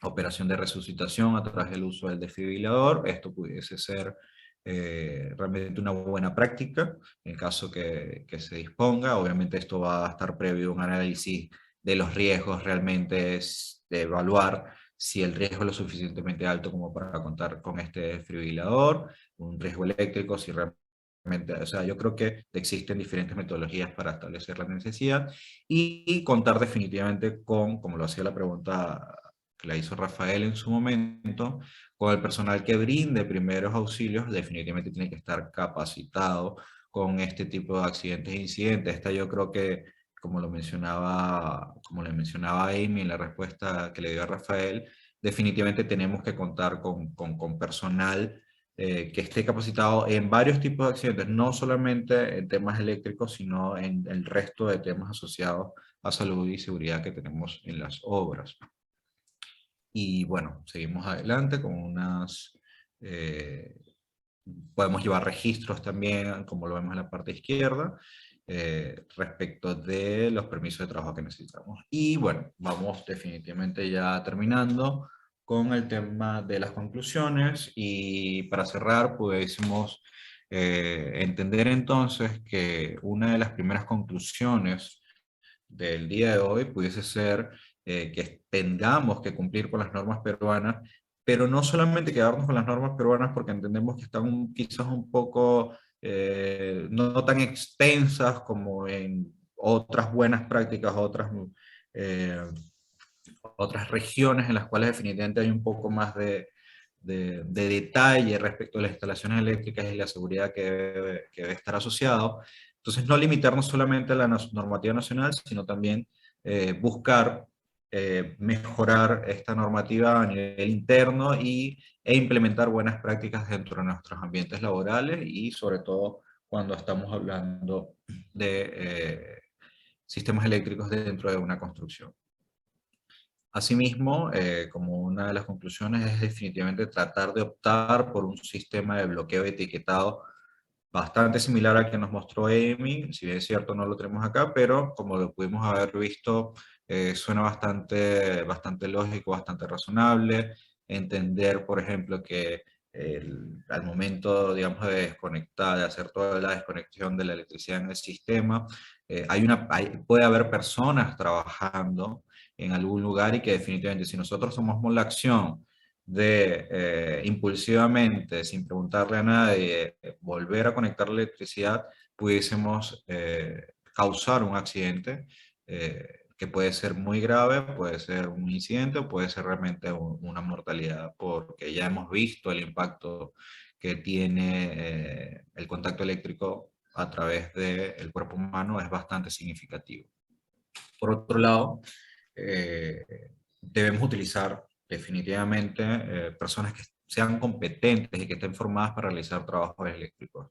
operación de resucitación a través del uso del desfibrilador. Esto pudiese ser realmente una buena práctica, en caso que se disponga. Obviamente esto va a estar previo a un análisis de los riesgos, realmente es de evaluar si el riesgo es lo suficientemente alto como para contar con este desfibrilador, un riesgo eléctrico, si realmente, o sea, yo creo que existen diferentes metodologías para establecer la necesidad y contar definitivamente con, como lo hacía la pregunta que la hizo Rafael en su momento, con el personal que brinde primeros auxilios, definitivamente tiene que estar capacitado con este tipo de accidentes e incidentes. Esta yo creo que, como le mencionaba Amy en la respuesta que le dio a Rafael, definitivamente tenemos que contar con personal que esté capacitado en varios tipos de accidentes, no solamente en temas eléctricos, sino en el resto de temas asociados a salud y seguridad que tenemos en las obras. Y bueno, seguimos adelante con podemos llevar registros también, como lo vemos en la parte izquierda, respecto de los permisos de trabajo que necesitamos. Y bueno, vamos definitivamente ya terminando con el tema de las conclusiones, y para cerrar pudiésemos entender entonces que una de las primeras conclusiones del día de hoy pudiese ser que tengamos que cumplir con las normas peruanas, pero no solamente quedarnos con las normas peruanas porque entendemos que están quizás un poco no tan extensas como en otras buenas prácticas, eh, otras regiones en las cuales definitivamente hay un poco más de detalle respecto a las instalaciones eléctricas y la seguridad que debe estar asociado. Entonces, no limitarnos solamente a la normativa nacional, sino también buscar mejorar esta normativa a nivel interno e implementar buenas prácticas dentro de nuestros ambientes laborales, y sobre todo cuando estamos hablando de sistemas eléctricos dentro de una construcción. Asimismo, como una de las conclusiones es definitivamente tratar de optar por un sistema de bloqueo etiquetado bastante similar al que nos mostró Amy. Si bien es cierto no lo tenemos acá, pero como lo pudimos haber visto, suena bastante lógico, bastante razonable. Entender, por ejemplo, que al momento, digamos, de desconectar, de hacer toda la desconexión de la electricidad en el sistema, puede haber personas trabajando en algún lugar, y que definitivamente si nosotros tomamos la acción de impulsivamente, sin preguntarle a nadie, volver a conectar la electricidad, pudiésemos causar un accidente que puede ser muy grave, puede ser un incidente o puede ser realmente una mortalidad, porque ya hemos visto el impacto que tiene el contacto eléctrico a través del cuerpo humano, es bastante significativo. Por otro lado, debemos utilizar definitivamente personas que sean competentes y que estén formadas para realizar trabajos eléctricos.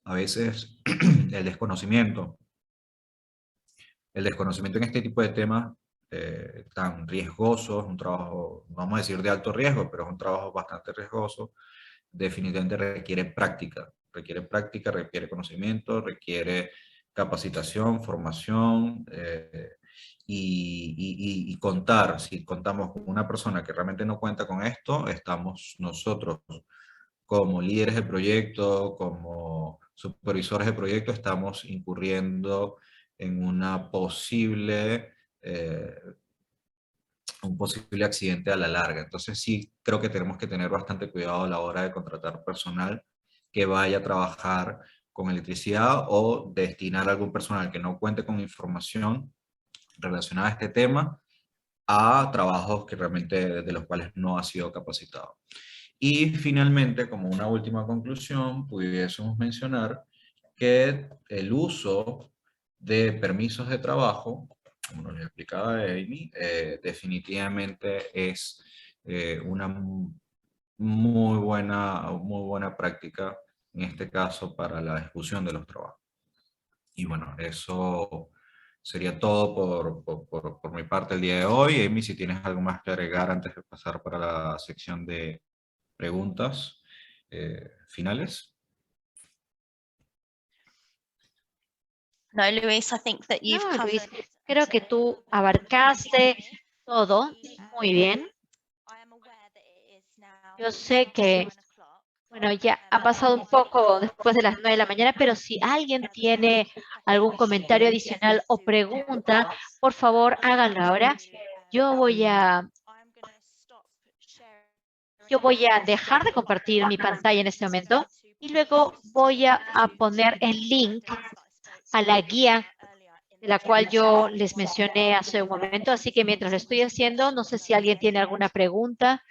A veces el desconocimiento en este tipo de temas tan riesgosos, un trabajo, no vamos a decir de alto riesgo, pero es un trabajo bastante riesgoso, definitivamente requiere conocimiento, requiere capacitación, formación, y contar. Si contamos con una persona que realmente no cuenta con esto, estamos nosotros como líderes de proyecto, como supervisores de proyecto, estamos incurriendo en un posible accidente a la larga. Entonces sí creo que tenemos que tener bastante cuidado a la hora de contratar personal que vaya a trabajar con electricidad, o destinar a algún personal que no cuente con información relacionada a este tema a trabajos que realmente de los cuales no ha sido capacitado. Y finalmente, como una última conclusión, pudiésemos mencionar que el uso de permisos de trabajo, como nos lo explicaba Amy, definitivamente es una muy buena práctica, en este caso, para la ejecución de los trabajos. Y bueno, eso sería todo por mi parte el día de hoy. Amy, si tienes algo más que agregar antes de pasar para la sección de preguntas finales.
No, Luis, I think that you've
No,
covered.
Luis, creo que tú abarcaste todo muy bien. Yo sé que, bueno, ya ha pasado un poco después de las 9 de la mañana, pero si alguien tiene algún comentario adicional o pregunta, por favor, háganlo ahora. Yo voy a dejar de compartir mi pantalla en este momento y luego voy a poner el link a la guía de la cual yo les mencioné hace un momento. Así que mientras lo estoy haciendo, no sé si alguien tiene alguna pregunta